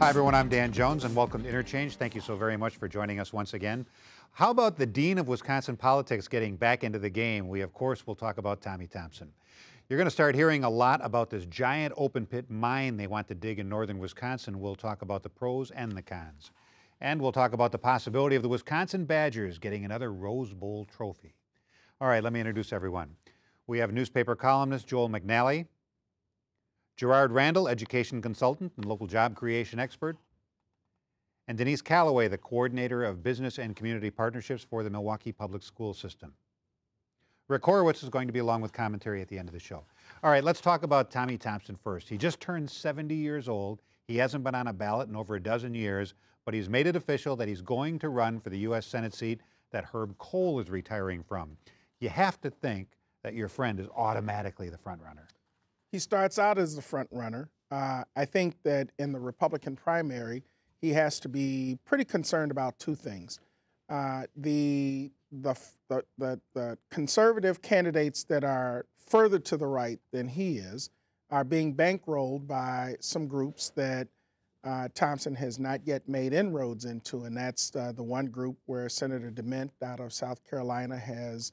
Hi, everyone. I'm Dan Jones, and welcome to Interchange. Thank you so very much for joining us once again. How about the dean of Wisconsin politics getting back into the game? We, of course, will talk about Tommy Thompson. You're going to start hearing a lot about this giant open pit mine they want to dig in northern Wisconsin. We'll talk about the pros and the cons. And we'll talk about the possibility of the Wisconsin Badgers getting another Rose Bowl trophy. All right, let me introduce everyone. We have newspaper columnist Joel McNally, Gerard Randall, education consultant and local job creation expert, and Denise Callaway, the coordinator of business and community partnerships for the Milwaukee public school system. Rick Horowitz is going to be along with commentary at the end of the show. All right, let's talk about Tommy Thompson first. He just turned 70 years old. He hasn't been on a ballot in over a dozen years, but he's made it official that he's going to run for the U.S. Senate seat that Herb Kohl is retiring from. You have to think that your friend is automatically the front runner. He starts out as the front runner. I think that in the Republican primary, he has to be pretty concerned about two things. The conservative candidates that are further to the right than he is are being bankrolled by some groups that Thompson has not yet made inroads into, and that's the one group where Senator DeMint out of South Carolina has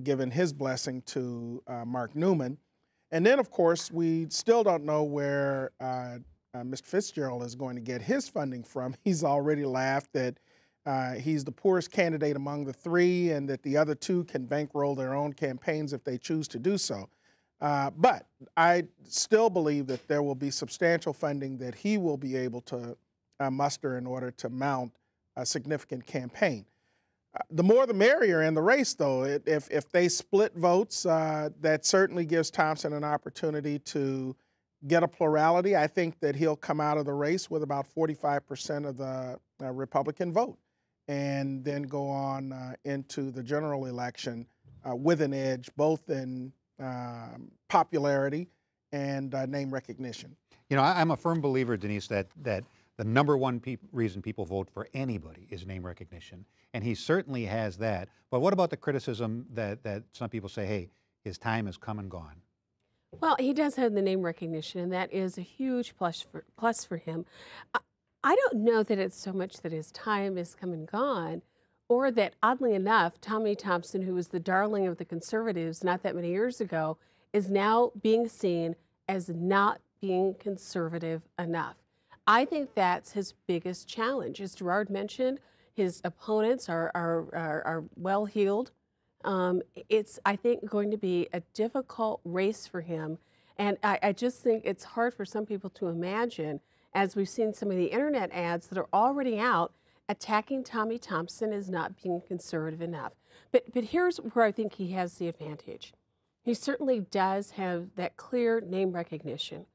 given his blessing to Mark Newman. And then, of course, we still don't know where Mr. Fitzgerald is going to get his funding from. He's already laughed that he's the poorest candidate among the three and that the other two can bankroll their own campaigns if they choose to do so. But I still believe that there will be substantial funding that he will be able to muster in order to mount a significant campaign. The more the merrier in the race, though. If they split votes, that certainly gives Thompson an opportunity to get a plurality. I think that he'll come out of the race with about 45% of the Republican vote and then go on into the general election with an edge, both in popularity and name recognition. You know, I'm a firm believer, Denise, that the number one reason people vote for anybody is name recognition. And he certainly has that. But what about the criticism that some people say, hey, his time has come and gone? Well, he does have the name recognition, and that is a huge plus for him. I don't know that it's so much that his time has come and gone, or that, oddly enough, Tommy Thompson, who was the darling of the conservatives not that many years ago, is now being seen as not being conservative enough. I think that's his biggest challenge. As Gerard mentioned, his opponents are well-heeled. It's, I think, going to be a difficult race for him. And I just think it's hard for some people to imagine, as we've seen some of the internet ads that are already out, attacking Tommy Thompson as not being conservative enough. But here's where I think he has the advantage. He certainly does have that clear name recognition.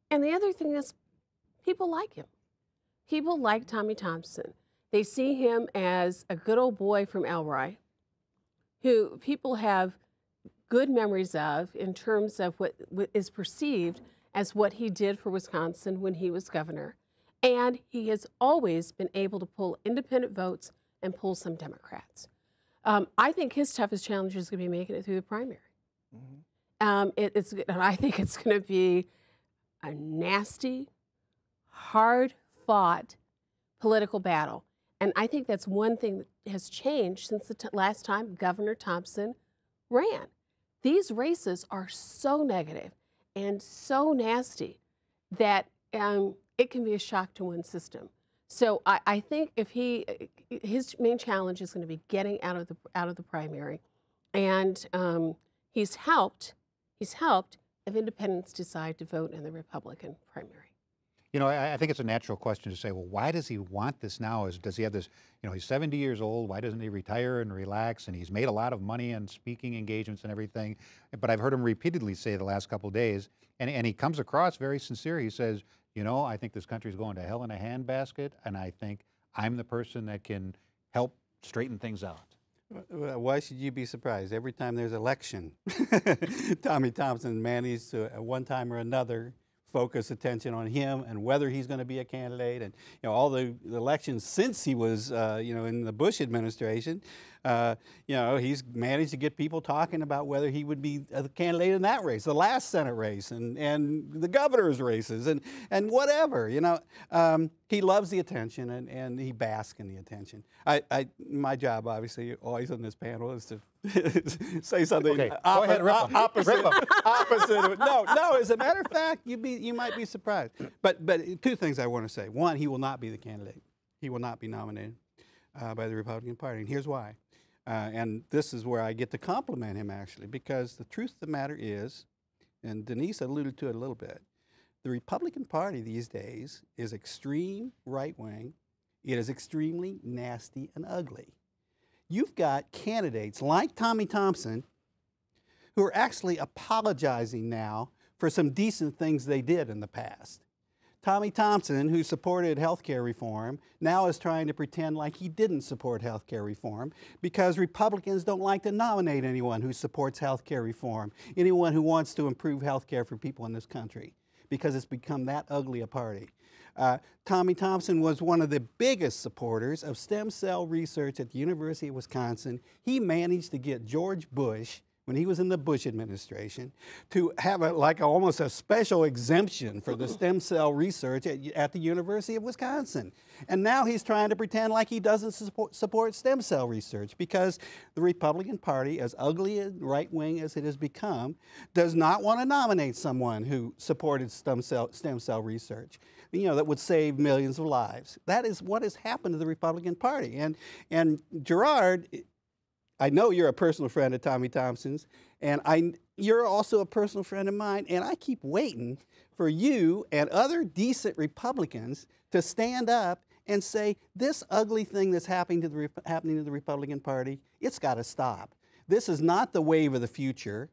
And the other thing is, people like him. People like Tommy Thompson. They see him as a good old boy from Elroy, who people have good memories of in terms of what is perceived as what he did for Wisconsin when he was governor. And he has always been able to pull independent votes and pull some Democrats. I think his toughest challenge is going to be making it through the primary. Mm-hmm. I think it's going to be a nasty, hard-fought political battle. And I think that's one thing that has changed since the last time Governor Thompson ran. These races are so negative and so nasty that it can be a shock to one's system. So I think if his main challenge is going to be getting out of the primary, and he's helped if independents decide to vote in the Republican primary. You know, I think it's a natural question to say, well, why does he want this now? Does he have this, you know, he's 70 years old, why doesn't he retire and relax? And he's made a lot of money on speaking engagements and everything. But I've heard him repeatedly say the last couple of days, and he comes across very sincere. He says, you know, I think this country's going to hell in a handbasket, and I think I'm the person that can help straighten things out. Why should you be surprised? Every time there's election, Tommy Thompson manages to, at one time or another, focus attention on him and whether he's going to be a candidate. And all the elections since he was in the Bush administration, You know, he's managed to get people talking about whether he would be the candidate in that race, the last Senate race, and the governor's races, and whatever. You know, he loves the attention, and he basks in the attention. My job, obviously, always on this panel is to say something Okay, go ahead, rip 'em. opposite of it. No, as a matter of fact, you might be surprised. But two things I want to say. One, he will not be the candidate. He will not be nominated by the Republican Party, and here's why. And this is where I get to compliment him, actually, because the truth of the matter is, and Denise alluded to it a little bit, the Republican Party these days is extreme right-wing. It is extremely nasty and ugly. You've got candidates like Tommy Thompson who are actually apologizing now for some decent things they did in the past. Tommy Thompson, who supported health care reform, now is trying to pretend like he didn't support health care reform because Republicans don't like to nominate anyone who supports health care reform, anyone who wants to improve health care for people in this country, because it's become that ugly a party. Tommy Thompson was one of the biggest supporters of stem cell research at the University of Wisconsin. He managed to get George Bush, when he was in the Bush administration, to have almost a special exemption for the stem cell research at the University of Wisconsin. And now he's trying to pretend like he doesn't support stem cell research because the Republican Party, as ugly and right-wing as it has become, does not want to nominate someone who supported stem cell research, you know, that would save millions of lives. That is what has happened to the Republican Party. And Gerard, I know you're a personal friend of Tommy Thompson's, and you're also a personal friend of mine, and I keep waiting for you and other decent Republicans to stand up and say, this ugly thing that's happening to the Republican Party, it's got to stop. This is not the wave of the future.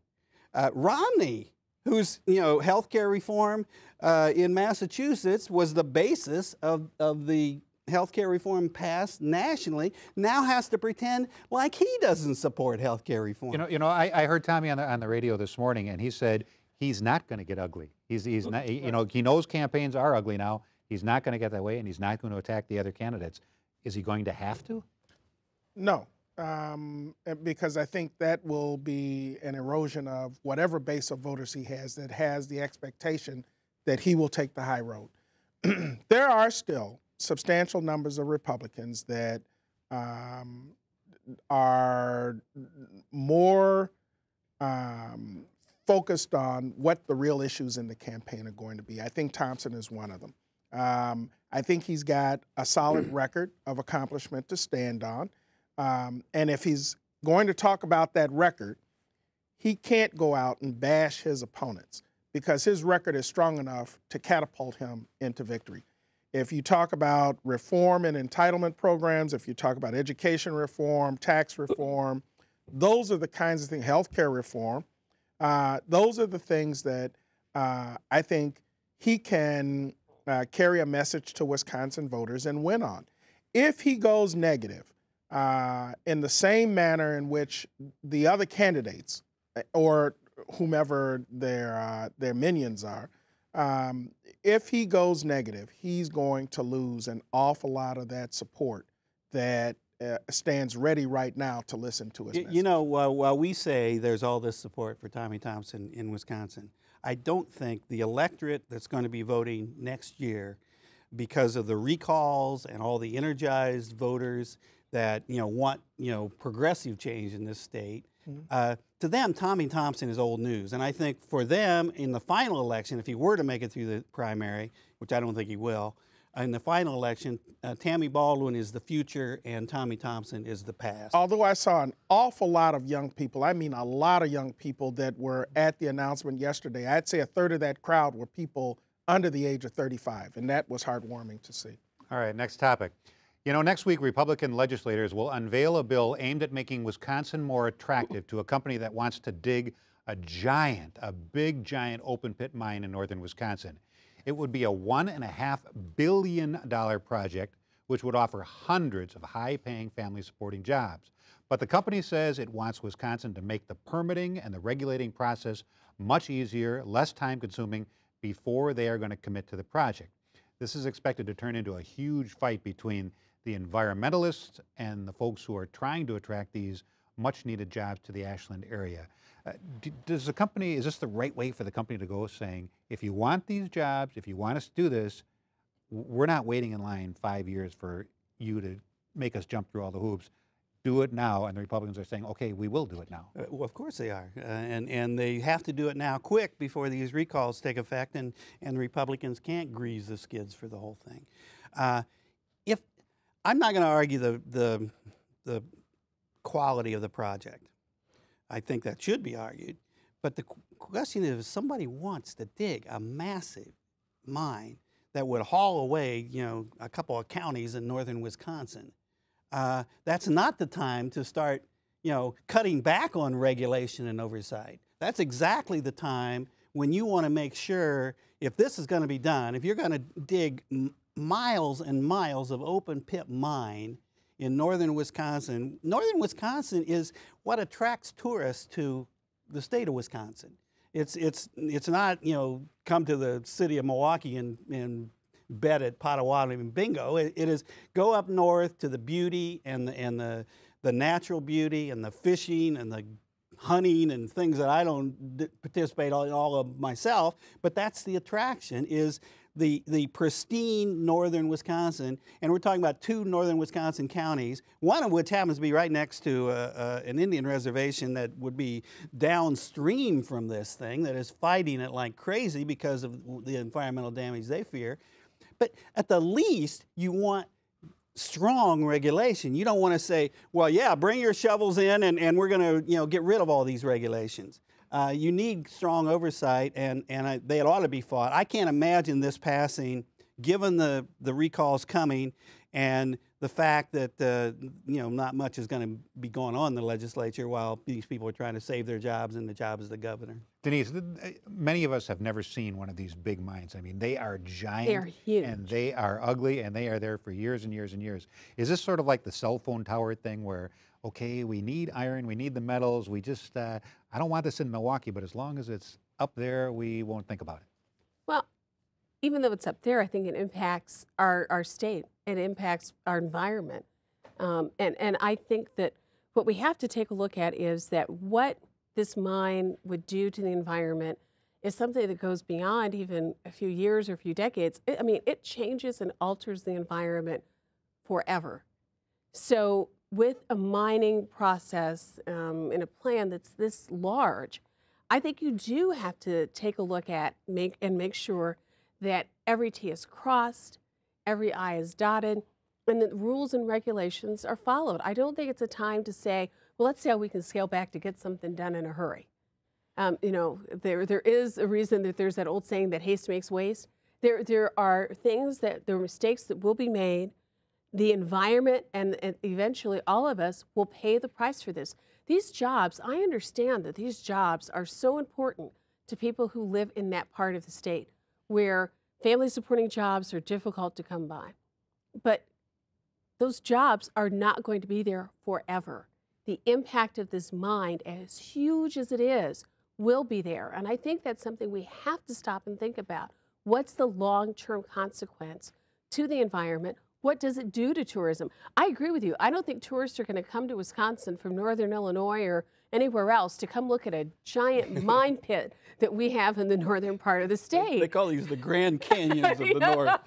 Romney, whose health care reform in Massachusetts was the basis of the healthcare reform passed nationally, now has to pretend like he doesn't support healthcare reform. I heard Tommy on the radio this morning, and he said he's not going to get ugly. He's not. He knows campaigns are ugly now. He's not going to get that way, and he's not going to attack the other candidates. Is he going to have to? No, because I think that will be an erosion of whatever base of voters he has that has the expectation that he will take the high road. There are still substantial numbers of Republicans that are more focused on what the real issues in the campaign are going to be. I think Thompson is one of them. I think he's got a solid record of accomplishment to stand on. And if he's going to talk about that record, he can't go out and bash his opponents because his record is strong enough to catapult him into victory. If you talk about reform and entitlement programs, if you talk about education reform, tax reform, those are the kinds of things, healthcare reform, those are the things that I think he can carry a message to Wisconsin voters and win on. If he goes negative in the same manner in which the other candidates or whomever their minions are, if he goes negative, he's going to lose an awful lot of that support that stands ready right now to listen to his message. You know, while we say there's all this support for Tommy Thompson in Wisconsin, I don't think the electorate that's going to be voting next year, because of the recalls and all the energized voters that want progressive change in this state, to them, Tommy Thompson is old news. And I think for them, in the final election, if he were to make it through the primary, which I don't think he will, in the final election, Tammy Baldwin is the future and Tommy Thompson is the past. Although I saw an awful lot of young people, I mean a lot of young people that were at the announcement yesterday. I'd say a third of that crowd were people under the age of 35, and that was heartwarming to see. All right, next topic. Next week, Republican legislators will unveil a bill aimed at making Wisconsin more attractive to a company that wants to dig a big, giant open pit mine in northern Wisconsin. It would be a $1.5 billion project, which would offer hundreds of high-paying, family-supporting jobs. But the company says it wants Wisconsin to make the permitting and the regulating process much easier, less time-consuming, before they are going to commit to the project. This is expected to turn into a huge fight between the environmentalists and the folks who are trying to attract these much needed jobs to the Ashland area. Does the company, is this the right way for the company to go, saying, if you want these jobs, if you want us to do this, we're not waiting in line 5 years for you to make us jump through all the hoops. Do it now. And the Republicans are saying, okay, we will do it now. Well, of course they are. And they have to do it now quick before these recalls take effect, and the Republicans can't grease the skids for the whole thing. If I'm not going to argue the quality of the project. I think that should be argued. But the question is, if somebody wants to dig a massive mine that would haul away, you know, a couple of counties in northern Wisconsin, that's not the time to start, you know, cutting back on regulation and oversight. That's exactly the time when you want to make sure, if this is going to be done, if you're going to dig miles and miles of open pit mine in northern Wisconsin. Northern Wisconsin is what attracts tourists to the state of Wisconsin. It's not, you know, come to the city of Milwaukee and bet at Potawatomi and bingo. It is go up north to the beauty and the natural beauty and the fishing and the hunting and things that I don't participate in all of myself, but that's the attraction, is the pristine northern Wisconsin. And we're talking about 2 northern Wisconsin counties, one of which happens to be right next to an Indian reservation that would be downstream from this thing, that is fighting it like crazy because of the environmental damage they fear. But at the least, you want strong regulation. You don't want to say, well, yeah, bring your shovels in and we're going to, you know, get rid of all these regulations. You need strong oversight, and they ought to be fought. I can't imagine this passing, given the recalls coming and the fact that you know, not much is going to be going on in the legislature while these people are trying to save their jobs and the jobs of the governor. Denise, many of us have never seen one of these big mines. I mean, they are giant. They are huge. And they are ugly, and they are there for years and years and years. Is this sort of like the cell phone tower thing where, okay, we need iron, we need the metals, we just, I don't want this in Milwaukee, but as long as it's up there, we won't think about it? Well, even though it's up there, I think it impacts our state. It impacts our environment. And I think that what we have to take a look at is that what this mine would do to the environment is something that goes beyond even a few years or a few decades. I mean, it changes and alters the environment forever. So with a mining process in a plan that's this large, I think you do have to take a look at make sure that every T is crossed, every I is dotted, and that rules and regulations are followed. I don't think it's a time to say, well, let's see how we can scale back to get something done in a hurry. You know, there is a reason that there's that old saying that haste makes waste. There are things there are mistakes that will be made. The environment and eventually all of us will pay the price for this. These jobs, I understand that these jobs are so important to people who live in that part of the state where family supporting jobs are difficult to come by. But those jobs are not going to be there forever. The impact of this mine, as huge as it is, will be there. And I think that's something we have to stop and think about. What's the long-term consequence to the environment? What does it do to tourism? I agree with you. I don't think tourists are going to come to Wisconsin from northern Illinois or anywhere else to come look at a giant mine pit that we have in the northern part of the state. They call these the Grand Canyons of the North.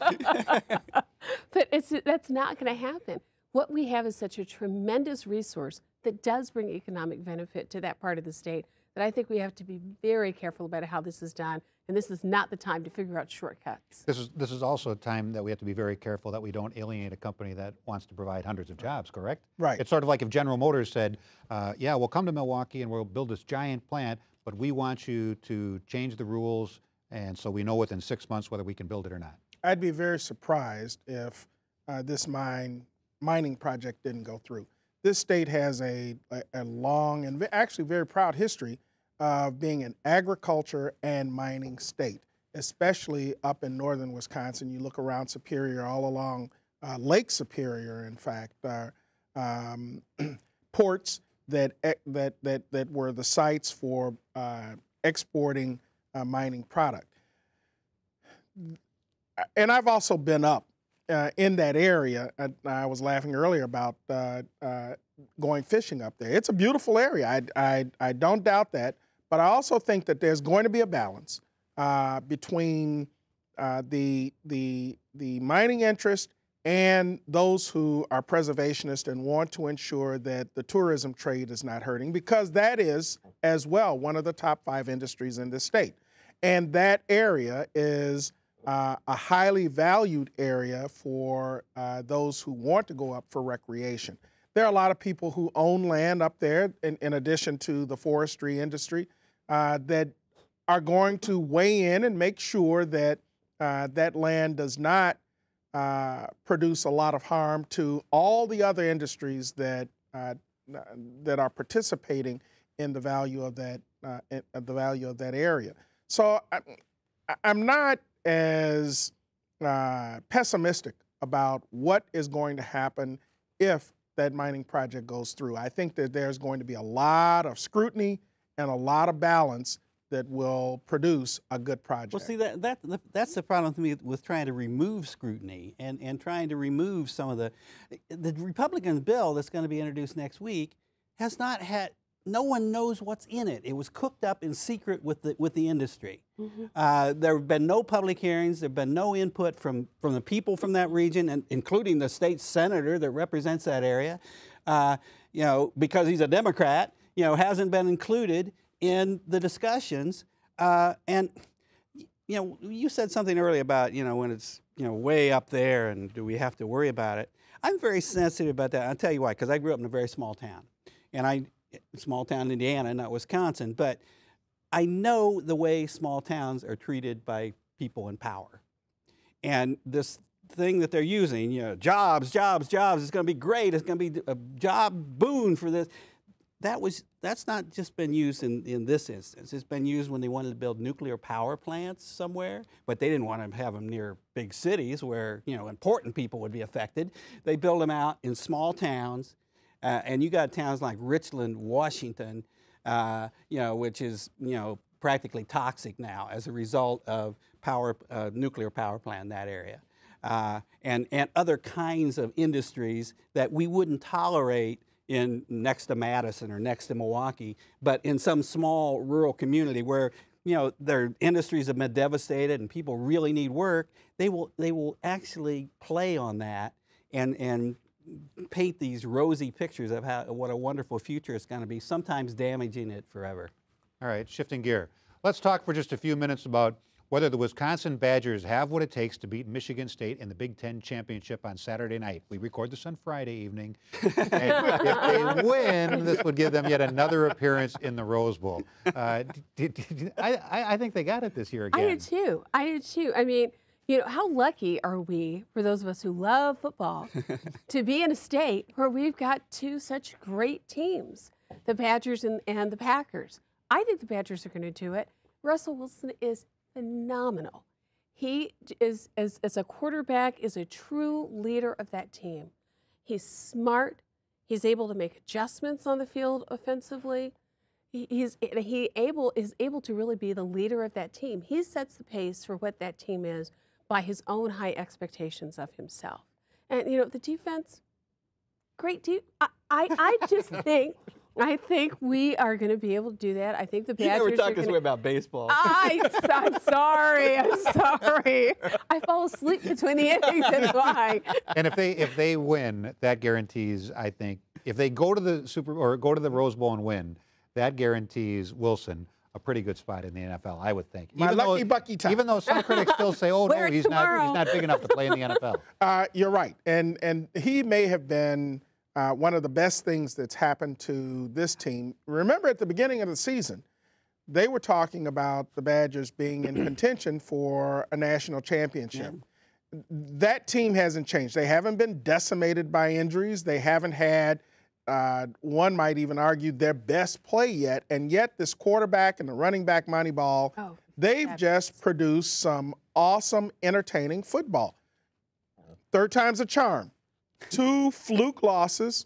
But that's not going to happen. What we have is such a tremendous resource that does bring economic benefit to that part of the state that I think we have to be very careful about how this is done. And this is not the time to figure out shortcuts. This is also a time that we have to be very careful that we don't alienate a company that wants to provide hundreds of jobs, correct? Right. It's sort of like if General Motors said, yeah, we'll come to Milwaukee and we'll build this giant plant, but we want you to change the rules, and so we know within 6 months whether we can build it or not. I'd be very surprised if this mining project didn't go through. This state has a long and actually very proud history of being an agriculture and mining state, especially up in northern Wisconsin. You look around Superior, all along Lake Superior, in fact, ports that were the sites for exporting mining product. And I've also been up in that area. I was laughing earlier about going fishing up there. It's a beautiful area. I don't doubt that, but I also think that there's going to be a balance between the mining interest and those who are preservationists and want to ensure that the tourism trade is not hurting, because that is as well one of the top 5 industries in this state. And that area is a highly valued area for those who want to go up for recreation. There are a lot of people who own land up there, in addition to the forestry industry, that are going to weigh in and make sure that that land does not produce a lot of harm to all the other industries that are participating in the value of that area. So I'm not as pessimistic about what is going to happen if that mining project goes through. I think that there's going to be a lot of scrutiny and a lot of balance that will produce a good project. Well, see, that's the problem with me with trying to remove scrutiny and trying to remove some of the Republican bill that's going to be introduced next week has not had. No one knows what's in it. It was cooked up in secret with the industry. Mm-hmm. There have been no public hearings. There have been no input from the people from that region, and including the state senator that represents that area. Because he's a Democrat, hasn't been included in the discussions. And you said something earlier about when it's way up there, and do we have to worry about it? I'm very sensitive about that. I'll tell you why. Because I grew up in a very small town, and small town Indiana, not Wisconsin, but I know the way small towns are treated by people in power. And this thing that they're using, jobs, it's going to be great, it's going to be a job boon for this. That's not just been used in this instance. It's been used when they wanted to build nuclear power plants somewhere, but they didn't want to have them near big cities where, important people would be affected. They build them out in small towns. And you got towns like Richland, Washington, which is practically toxic now as a result of nuclear power plant in that area, and other kinds of industries that we wouldn't tolerate next to Madison or next to Milwaukee, but in some small rural community where their industries have been devastated and people really need work, they will actually play on that and paint these rosy pictures of what a wonderful future it's going to be, sometimes damaging it forever. All right, shifting gear. Let's talk for just a few minutes about whether the Wisconsin Badgers have what it takes to beat Michigan State in the Big Ten Championship on Saturday night. We record this on Friday evening. And if they win, this would give them yet another appearance in the Rose Bowl. I think they got it this year again. I do too. I mean, how lucky are we, for those of us who love football, to be in a state where we've got 2 such great teams, the Badgers and the Packers. I think the Badgers are going to do it. Russell Wilson is phenomenal. He is, as a quarterback, is a true leader of that team. He's smart. He's able to make adjustments on the field offensively. He is able to really be the leader of that team. He sets the pace for what that team is by his own high expectations of himself. And, the defense, great I just think we are going to be able to do that. I think the Badgers You never talk this way about baseball. I'm sorry. I fall asleep between the innings, that's why. And if they win, that guarantees, I think, if they go to the Rose Bowl and win, that guarantees Wilson a pretty good spot in the NFL, I would think. My lucky Bucky time. Even though some critics still say, "Oh no, he's not big enough to play in the NFL." You're right, and he may have been one of the best things that's happened to this team. Remember, at the beginning of the season, they were talking about the Badgers being in contention for a national championship. Yeah. That team hasn't changed. They haven't been decimated by injuries. They haven't had, one might even argue, their best play yet. And yet this quarterback and the running back, Moneyball, they've just produced some awesome, entertaining football. Third time's a charm. 2 fluke losses,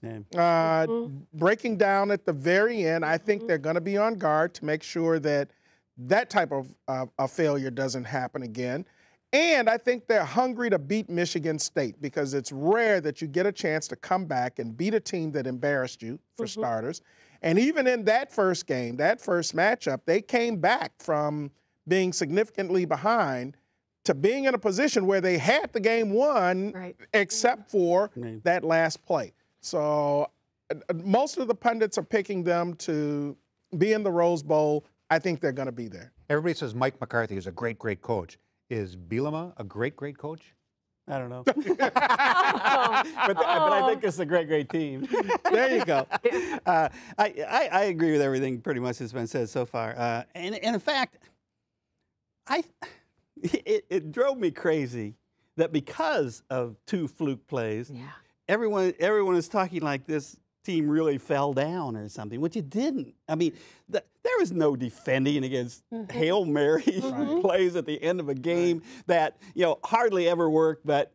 breaking down at the very end. I think they're going to be on guard to make sure that type of failure doesn't happen again. And I think they're hungry to beat Michigan State because it's rare that you get a chance to come back and beat a team that embarrassed you, for starters. And even in that first game, that first matchup, they came back from being significantly behind to being in a position where they had the game won, except for that last play. So most of the pundits are picking them to be in the Rose Bowl. I think they're going to be there. Everybody says Mike McCarthy is a great, great coach. Is Bielema a great, great coach? I don't know. but I think it's a great, great team. There you go. I agree with everything pretty much that's been said so far. And in fact, it drove me crazy that because of 2 fluke plays, everyone is talking like this team really fell down or something, which it didn't. I mean, there was no defending against Hail Mary plays at the end of a game that, hardly ever worked, but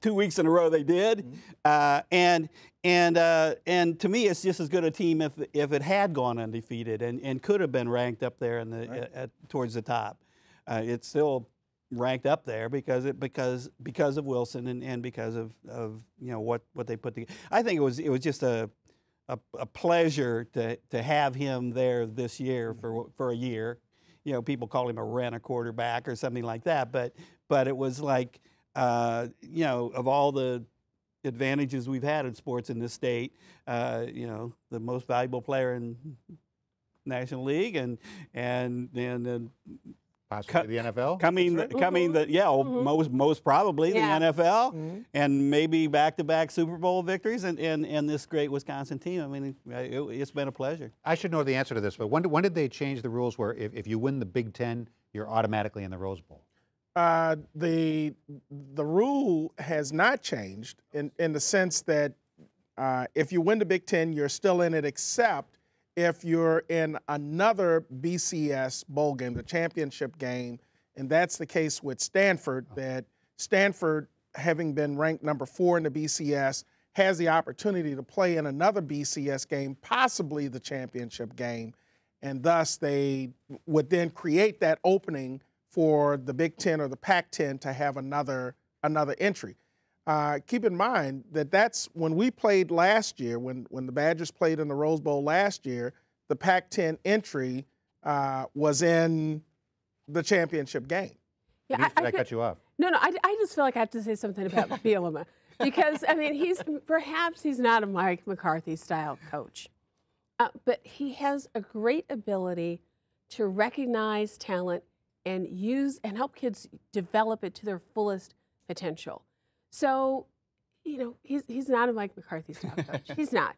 2 weeks in a row they did. And to me, it's just as good a team if it had gone undefeated and could have been ranked up there in the towards the top. It's still ranked up there because of Wilson and because of what they put together. I think it was just a pleasure to have him there this year for a year. People call him a rent-a-quarterback or something like that, but it was like of all the advantages we've had in sports in this state, the most valuable player in National League and possibly the NFL? Most probably the NFL, and maybe back-to-back Super Bowl victories, and this great Wisconsin team. I mean, it's been a pleasure. I should know the answer to this, but when did they change the rules where if you win the Big Ten, you're automatically in the Rose Bowl? The rule has not changed in the sense that if you win the Big Ten, you're still in it, except if you're in another BCS bowl game, the championship game, and that's the case with Stanford, that Stanford, having been ranked number 4 in the BCS, has the opportunity to play in another BCS game, possibly the championship game, and thus they would then create that opening for the Big Ten or the Pac-10 to have another entry. Keep in mind that that's when we played last year, when the Badgers played in the Rose Bowl last year, the Pac-10 entry was in the championship game. Yeah, I cut you off? No, I just feel like I have to say something about Bielema because, I mean, he's not a Mike McCarthy-style coach, but he has a great ability to recognize talent and help kids develop it to their fullest potential. So, he's not a Mike McCarthy-style coach. He's not.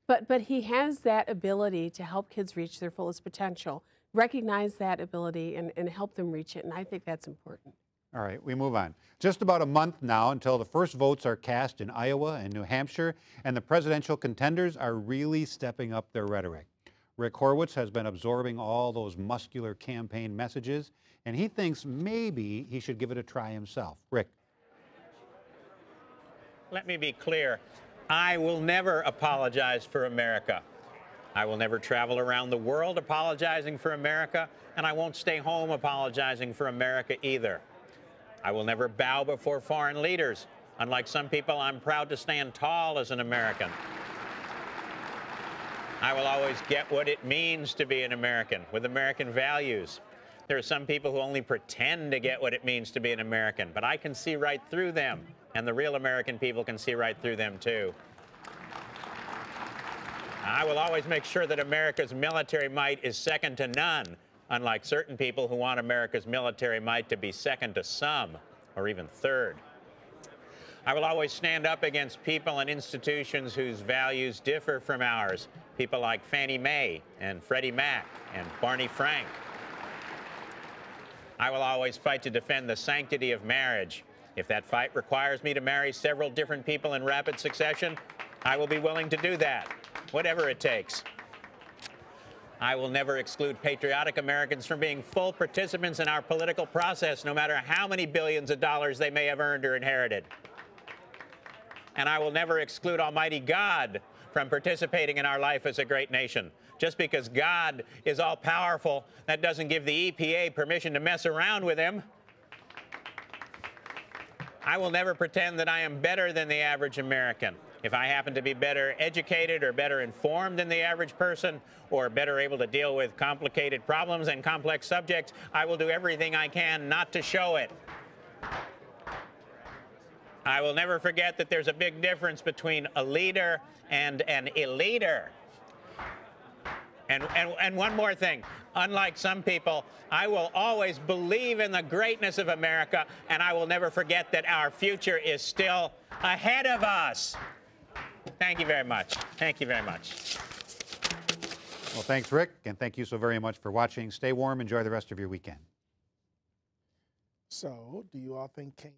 But he has that ability to help kids reach their fullest potential, recognize that ability, and help them reach it, and I think that's important. All right, we move on. Just about a month now until the first votes are cast in Iowa and New Hampshire, and the presidential contenders are really stepping up their rhetoric. Rick Horowitz has been absorbing all those muscular campaign messages, and he thinks maybe he should give it a try himself. Rick. Let me be clear. I will never apologize for America. I will never travel around the world apologizing for America, and I won't stay home apologizing for America either. I will never bow before foreign leaders. Unlike some people, I'm proud to stand tall as an American. I will always get what it means to be an American, with American values. There are some people who only pretend to get what it means to be an American, but I can see right through them, and the real American people can see right through them too. I will always make sure that America's military might is second to none, unlike certain people who want America's military might to be second to some, or even third. I will always stand up against people and institutions whose values differ from ours, people like Fannie Mae and Freddie Mac and Barney Frank. I will always fight to defend the sanctity of marriage. If that fight requires me to marry several different people in rapid succession, I will be willing to do that, whatever it takes. I will never exclude patriotic Americans from being full participants in our political process, no matter how many billions of dollars they may have earned or inherited. And I will never exclude Almighty God from participating in our life as a great nation. Just because God is all-powerful, that doesn't give the EPA permission to mess around with him. I will never pretend that I am better than the average American. If I happen to be better educated or better informed than the average person, or better able to deal with complicated problems and complex subjects, I will do everything I can not to show it. I will never forget that there's a big difference between a leader and an eliter. And one more thing, unlike some people, I will always believe in the greatness of America, and I will never forget that our future is still ahead of us. Thank you very much. Thank you very much. Well, thanks, Rick, and thank you so very much for watching. Stay warm. Enjoy the rest of your weekend. So, do you all think King